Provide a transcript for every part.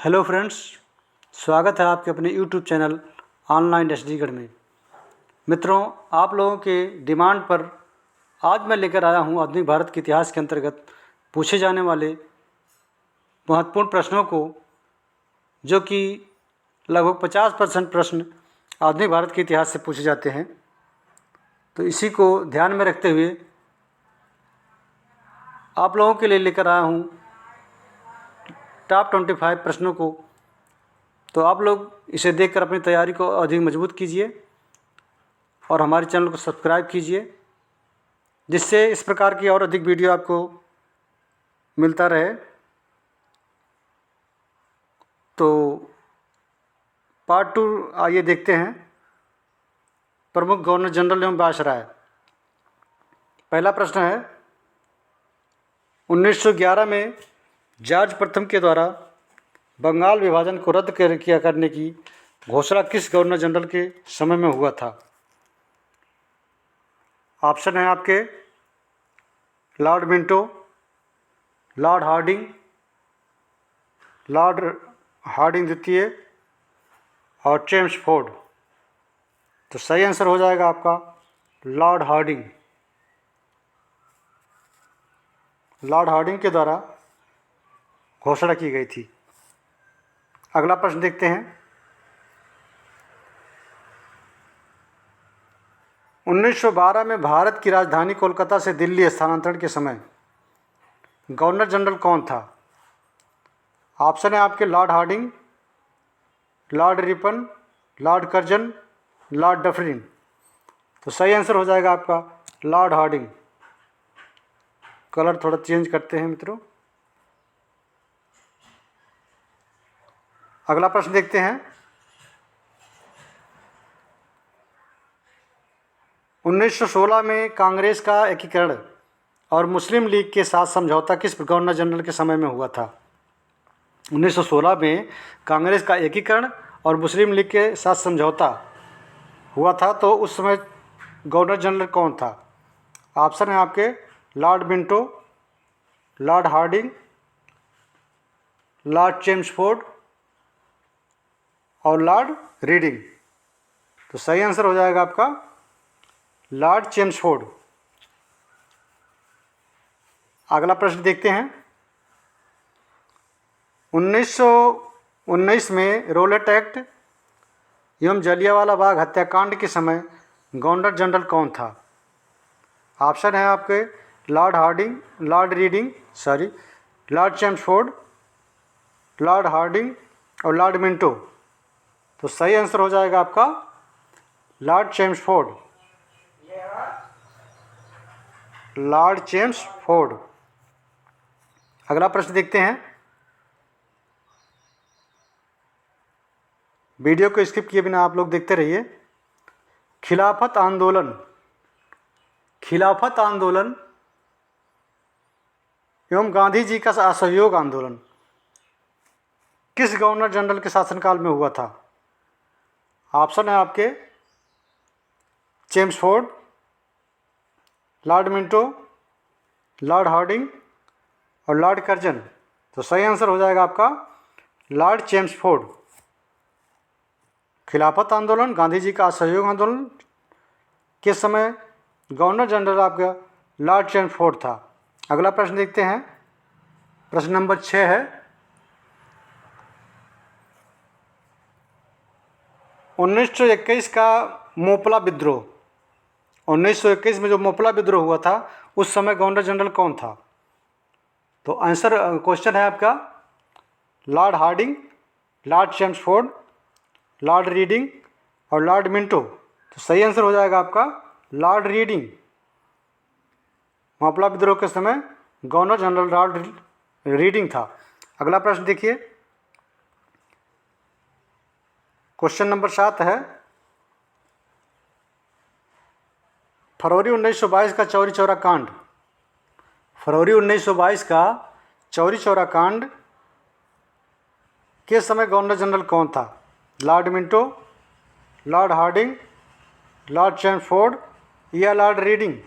Hello friends, स्वागत है आपके अपने यूट्यूब चैनल ऑनलाइन एसडीगढ़ में। मित्रों, आप लोगों के डिमांड पर आज मैं लेकर आया हूं आधुनिक भारत के इतिहास के अंतर्गत पूछे जाने वाले महत्वपूर्ण प्रश्नों को, जो कि लगभग 50% प्रश्न आधुनिक भारत के इतिहास से पूछे जाते हैं। तो इसी को ध्यान में रखते हुए आप लोगों के लिए लेकर आया हूं टॉप 25 प्रश्नों को। तो आप लोग इसे देखकर अपनी तैयारी को अधिक मजबूत कीजिए और हमारे चैनल को सब्सक्राइब कीजिए, जिससे इस प्रकार की और अधिक वीडियो आपको मिलता रहे। तो पार्ट 2 आइए देखते हैं। प्रमुख गवर्नर जनरल एवं वायसराय। पहला प्रश्न है, 1911 में जॉर्ज प्रथम के द्वारा बंगाल विभाजन को रद्द किया करने की घोषणा किस गवर्नर जनरल के समय में हुआ था? ऑप्शन है आपके लॉर्ड मिंटो, लॉर्ड हार्डिंग द्वितीय और चेम्सफोर्ड। तो सही आंसर हो जाएगा आपका लॉर्ड हार्डिंग। लॉर्ड हार्डिंग के द्वारा घोषणा की गई थी। अगला प्रश्न देखते हैं। 1912 में भारत की राजधानी कोलकाता से दिल्ली स्थानांतरण के समय गवर्नर जनरल कौन था? ऑप्शन है आपके Lord Hardinge, Lord Ripon, Lord Curzon, Lord Dufferin. तो सही आंसर हो जाएगा आपका लॉर्ड हार्डिंग। कलर थोड़ा चेंज करते हैं मित्रों। अगला प्रश्न देखते हैं। 1916 में कांग्रेस का एकीकरण और मुस्लिम लीग के साथ समझौता किस गवर्नर जनरल के समय में हुआ था? 1916 में कांग्रेस का एकीकरण और मुस्लिम लीग के साथ समझौता हुआ था, तो उस समय गवर्नर जनरल कौन था? ऑप्शन है आपके Lord Minto, Lord Hardinge, Lord Chelmsford और लॉर्ड रीडिंग। तो सही आंसर हो जाएगा आपका लॉर्ड चेम्सफोर्ड। अगला प्रश्न देखते हैं। 1919 में रोलेट एक्ट एवं जलियांवाला बाग हत्याकांड के समय गवर्नर जनरल कौन था? ऑप्शन है आपके लॉर्ड चेम्सफोर्ड, लॉर्ड हार्डिंग और लॉर्ड मिंटो। तो सही आंसर हो जाएगा आपका लॉर्ड चेम्सफोर्ड। Lord Chelmsford. अगला प्रश्न देखते हैं। वीडियो को स्किप किए बिना आप लोग देखते रहिए। खिलाफत आंदोलन एवं गांधी जी का असहयोग आंदोलन किस गवर्नर जनरल के शासनकाल में हुआ था? ऑप्शन है आपके Chelmsford, Lord Minto, Lord Hardinge और लॉर्ड कर्जन। तो सही आंसर हो जाएगा आपका लॉर्ड चेम्सफोर्ड। खिलाफत आंदोलन, गांधी जी का असहयोग आंदोलन के समय गवर्नर जनरल आपका लॉर्ड चेम्सफोर्ड था। अगला प्रश्न देखते हैं। प्रश्न नंबर 6 है, 1921 का मोपला विद्रोह। 1921 में जो मोपला विद्रोह हुआ था, उस समय गवर्नर जनरल कौन था? तो आंसर क्वेश्चन है आपका Lord Hardinge, Lord Chelmsford, Lord Reading और लॉर्ड मिंटो। तो सही आंसर हो जाएगा आपका लॉर्ड रीडिंग। मोपला विद्रोह के समय गवर्नर जनरल लॉर्ड रीडिंग था। अगला प्रश्न देखिए। क्वेश्चन नंबर 7 है, फरवरी 1922 का चौरी चौरा कांड। फरवरी 1922 का चौरी चौरा कांड के समय गवर्नर जनरल कौन था? Lord Minto, Lord Hardinge, Lord Chelmsford या लॉर्ड रीडिंग।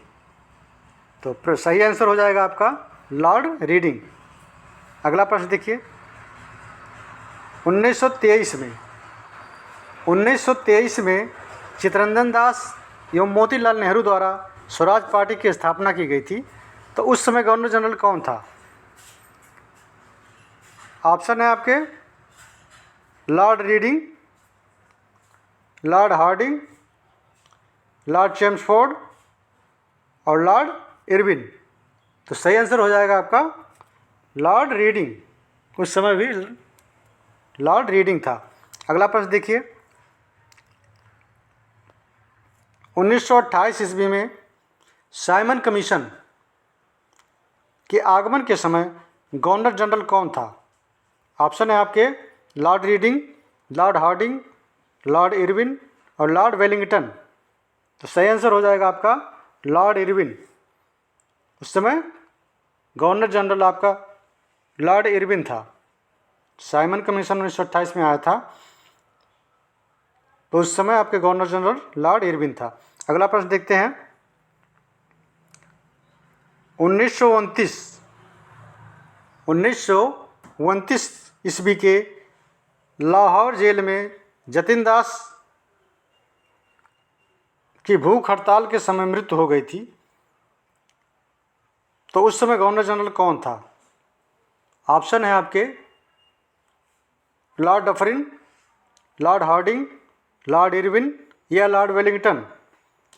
तो सही आंसर हो जाएगा आपका लॉर्ड रीडिंग। अगला प्रश्न देखिए। 1923 में 1923 में चित्तरंजन दास एवं मोतीलाल नेहरू द्वारा स्वराज पार्टी की स्थापना की गई थी। तो उस समय गवर्नर जनरल कौन था? ऑप्शन है आपके Lord Reading, Lord Hardinge, Lord Chelmsford और लॉर्ड इरविन। तो सही आंसर हो जाएगा आपका लॉर्ड रीडिंग। उस समय भी लॉर्ड रीडिंग था। अगला प्रश्न देखिए, 1928 ईस्वी में साइमन कमीशन के आगमन के समय गवर्नर जनरल कौन था? ऑप्शन है आपके Lord Reading, Lord Hardinge, Lord Irwin और लॉर्ड वेलिंगटन। तो सही आंसर हो जाएगा आपका लॉर्ड इरविन। उस समय गवर्नर जनरल आपका लॉर्ड इरविन था। साइमन कमीशन 1928 में आया था, तो उस समय आपके गवर्नर जनरल लॉर्ड इरविन था। अगला प्रश्न देखते हैं, 1929 ईस्वी के लाहौर जेल में जतिन दास की भूख हड़ताल के समय मृत्यु हो गई थी। तो उस समय गवर्नर जनरल कौन था? ऑप्शन है आपके Lord Dufferin, Lord Hardinge, Lord Irwin या लॉर्ड वेलिंगटन।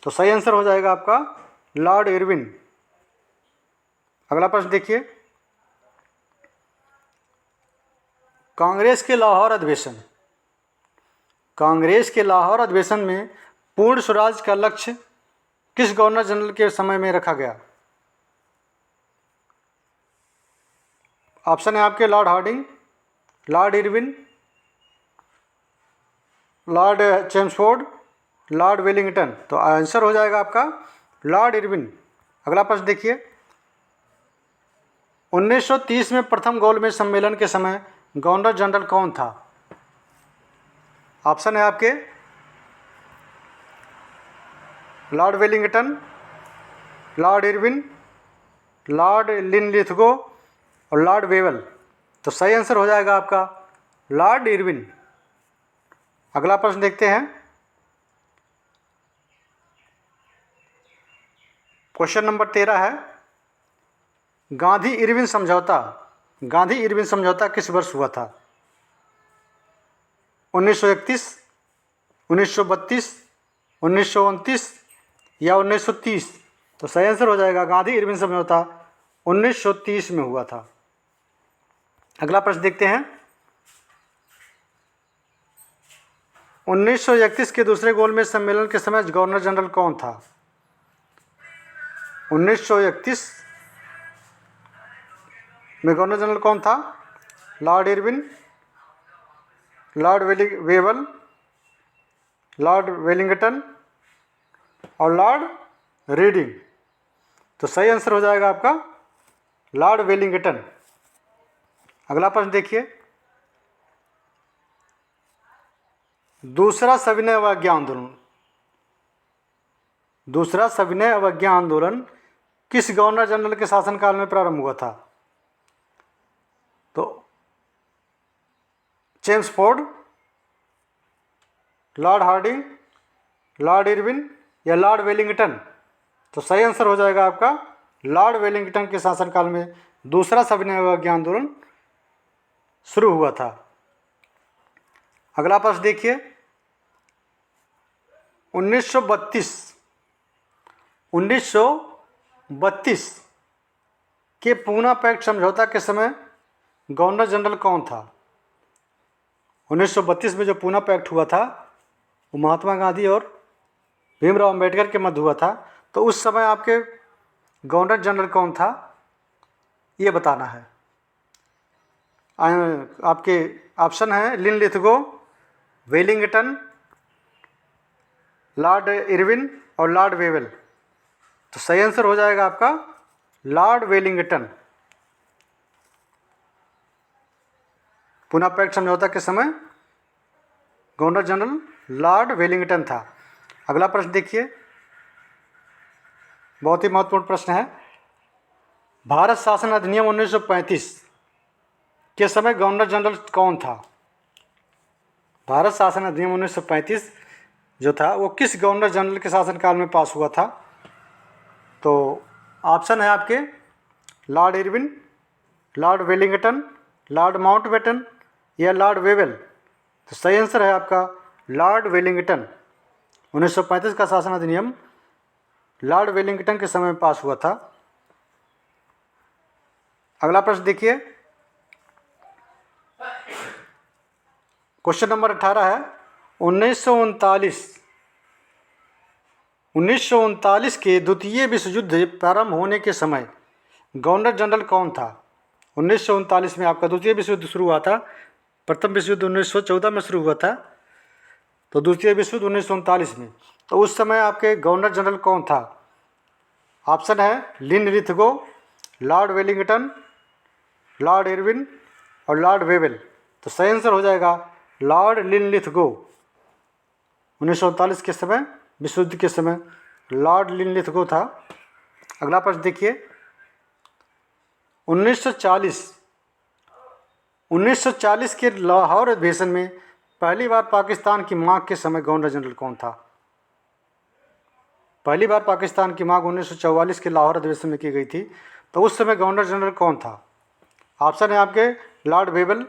तो सही आंसर हो जाएगा आपका लॉर्ड इरविन। अगला प्रश्न देखिए, कांग्रेस के लाहौर अधिवेशन में पूर्ण स्वराज का लक्ष्य किस गवर्नर जनरल के समय में रखा गया? ऑप्शन है आपके Lord Hardinge, Lord Irwin, Lord Chelmsford, Lord Wellington. तो आंसर हो जाएगा आपका लॉर्ड इरविन। अगला प्रश्न देखिए, 1930 में प्रथम गोलमेज सम्मेलन के समय गवर्नर जनरल कौन था? ऑप्शन है आपके Lord Wellington, Lord Irwin, Lord Linlithgow और लॉर्ड वेवल। तो सही आंसर हो जाएगा आपका लॉर्ड इरविन। अगला प्रश्न देखते हैं, क्वेश्चन नंबर 13 है, गांधी इरविन समझौता किस वर्ष हुआ था? 1931, 1932, 1929 या 1930। तो सही आंसर हो जाएगा गांधी इरविन समझौता 1930 में हुआ था। अगला प्रश्न देखते हैं, 1931 के दूसरे गोलमेज सम्मेलन के समय गवर्नर जनरल कौन था? 1931 में गवर्नर जनरल कौन था? Lord Irwin, Lord Wavell, Lord Wellington और लॉर्ड रीडिंग। तो सही आंसर हो जाएगा आपका लॉर्ड वेलिंगटन। अगला प्रश्न देखिए, दूसरा सविनय अवज्ञा आंदोलन किस गवर्नर जनरल के शासनकाल में प्रारंभ हुआ था? तो Chelmsford, Lord Hardinge, Lord Irwin या लॉर्ड वेलिंगटन। तो सही आंसर हो जाएगा आपका लॉर्ड वेलिंगटन के शासनकाल में दूसरा सविनय अवज्ञा आंदोलन शुरू हुआ था। अगला प्रश्न देखिए, 1932 के पूना पैक्ट समझौता के समय गवर्नर जनरल कौन था? 1932 में जो पूना पैक्ट हुआ था वो महात्मा गांधी और भीमराव अंबेडकर के मध्य हुआ था। तो उस समय आपके गवर्नर जनरल कौन था ये बताना है। आपके ऑप्शन है लिनलिथगो, वेलिंगटन, लॉर्ड इरविन और लॉर्ड वेवल। तो सही आंसर हो जाएगा आपका लॉर्ड वेलिंगटन। पूना पैक्ट समझौता के समय गवर्नर जनरल लॉर्ड वेलिंगटन था। अगला प्रश्न देखिए, बहुत ही महत्वपूर्ण प्रश्न है, भारत शासन अधिनियम 1935 के समय गवर्नर जनरल कौन था? भारत शासन अधिनियम 1935 जो था वो किस गवर्नर जनरल के शासनकाल में पास हुआ था? तो ऑप्शन है आपके Lord Irwin, Lord Wellington, Lord Mountbatten या लॉर्ड वेवेल। तो सही आंसर है आपका लॉर्ड वेलिंगटन। 1935 का शासन अधिनियम लॉर्ड वेलिंगटन के समय में पास हुआ था। अगला प्रश्न देखिए, क्वेश्चन नंबर 18 है 1939 के द्वितीय विश्व युद्ध प्रारंभ होने के समय गवर्नर जनरल कौन था? 1939 में आपका द्वितीय विश्व युद्ध शुरू हुआ था। प्रथम विश्व युद्ध 1914 में शुरू हुआ था, तो द्वितीय विश्व युद्ध 1939 में। तो उस समय आपके गवर्नर जनरल कौन था? ऑप्शन है Linlithgow, Lord Wellington, Lord Irwin और लॉर्ड वेवेल। तो सही आंसर हो जाएगा लॉर्ड लिन लिथगो। 1939 के समय, विश्व युद्ध के समय लॉर्ड लिन लिथगो था। अगला प्रश्न देखिए, 1940 के लाहौर अधिवेशन में पहली बार पाकिस्तान की मांग के समय गवर्नर जनरल कौन था? पहली बार पाकिस्तान की मांग 1944 के लाहौर अधिवेशन में की गई थी, तो उस समय गवर्नर जनरल कौन था? ऑप्शन है आपके Lord Wavell,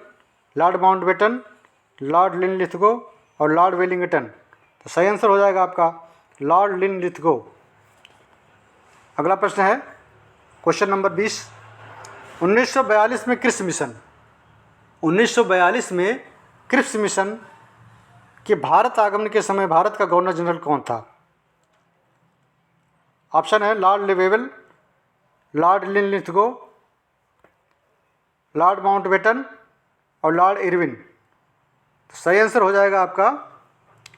Lord Mountbatten, Lord Linlithgow और लॉर्ड वेलिंगटन। तो सही आंसर हो जाएगा आपका लॉर्ड लिन लिथगो। अगला प्रश्न है क्वेश्चन नंबर 20, 1942 में क्रिप्स मिशन, 1942 में क्रिप्स मिशन के भारत आगमन के समय भारत का गवर्नर जनरल कौन था? ऑप्शन है Lord Wavell, Lord Linlithgow, Lord Mountbatten और लॉर्ड इरविन। तो सही आंसर हो जाएगा आपका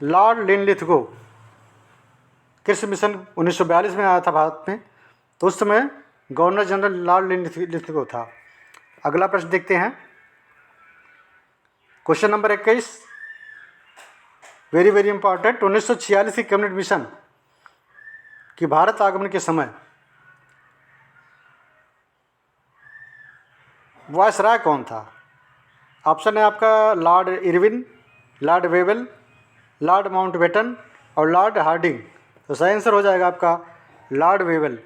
लॉर्ड लिन लिथगो। क्रिप्स मिशन 1942 में आया था भारत में, तो उस समय गवर्नर जनरल लॉर्ड लिन लिथगो था। अगला प्रश्न देखते हैं, question number 21, very very important. 1946 की कैबिनेट मिशन कि भारत आगमन के समय वायसराय कौन था? ऑप्शन है आपका Lord Irwin, Lord Wavell, Lord Mountbatten और लॉर्ड हार्डिंग। तो सही आंसर हो जाएगा आपका लॉर्ड वेवेल।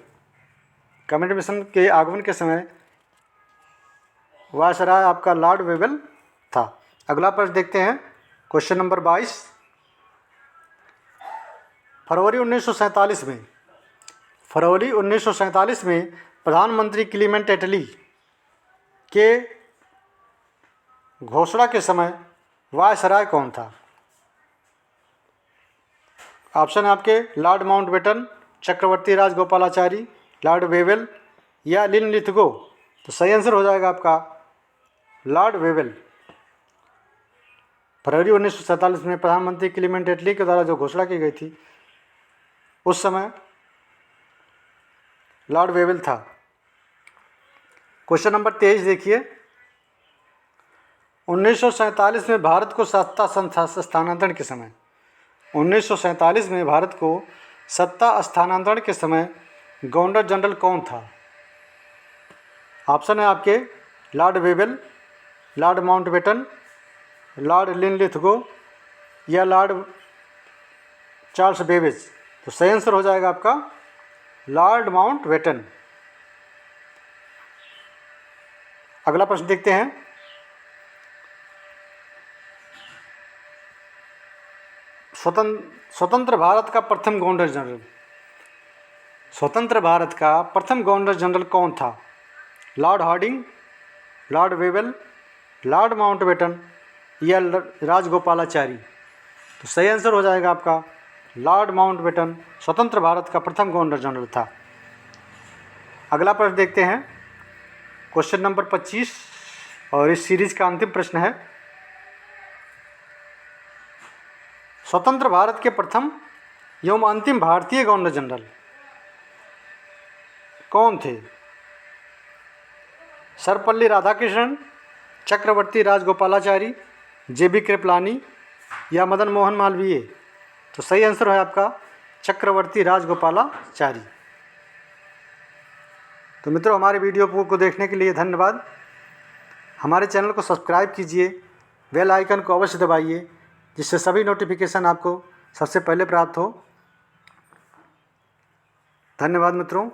कैबिनेट मिशन के आगमन के समय वायसराय आपका लॉर्ड वेवेल था। अगला प्रश्न देखते हैं, क्वेश्चन नंबर 22, फरवरी 1947 में प्रधानमंत्री क्लीमेंट एटली के घोषणा के समय वायसराय कौन था? ऑप्शन है आपके लॉर्ड माउंटबेटन, चक्रवर्ती राजगोपालाचारी, लॉर्ड वेवेल या लिन लिथगो। तो सही आंसर हो जाएगा आपका लॉर्ड वेवेल। फरवरी 1947 में प्रधानमंत्री क्लीमेंट एटली के द्वारा जो घोषणा की गई थी उस समय लॉर्ड वेवेल था। क्वेश्चन नंबर 23 देखिए, 1947 में भारत को सत्ता स्थानांतरण के समय, 1947 में भारत को सत्ता स्थानांतरण के समय गवर्नर जनरल कौन था? ऑप्शन है आपके Lord Wavell, Lord Mountbatten, Lord Linlithgow या लॉर्ड चार्ल्स बेबेज। तो सही आंसर हो जाएगा आपका लॉर्ड माउंटबेटन। अगला प्रश्न देखते हैं, स्वतंत्र भारत का प्रथम गवर्नर जनरल, स्वतंत्र भारत का प्रथम गवर्नर जनरल कौन था? Lord Hardinge, Lord Wavell, Lord Mountbatten या राजगोपालाचारी। तो सही आंसर हो जाएगा आपका लॉर्ड माउंटबेटन स्वतंत्र भारत का प्रथम गवर्नर जनरल था। अगला प्रश्न देखते हैं, क्वेश्चन नंबर 25 और इस सीरीज का अंतिम प्रश्न है, स्वतंत्र भारत के प्रथम एवं अंतिम भारतीय गवर्नर जनरल कौन थे? सर्वपल्ली राधाकृष्णन, चक्रवर्ती राजगोपालाचारी, जेबी कृपलानी या मदन मोहन मालवीय। तो सही आंसर है आपका चक्रवर्ती राजगोपालाचारी। तो मित्रों, हमारे वीडियो को देखने के लिए धन्यवाद। हमारे चैनल को सब्सक्राइब कीजिए, बेल आइकन को अवश्य दबाइए जिससे सभी नोटिफिकेशन आपको सबसे पहले प्राप्त हो। धन्यवाद मित्रों।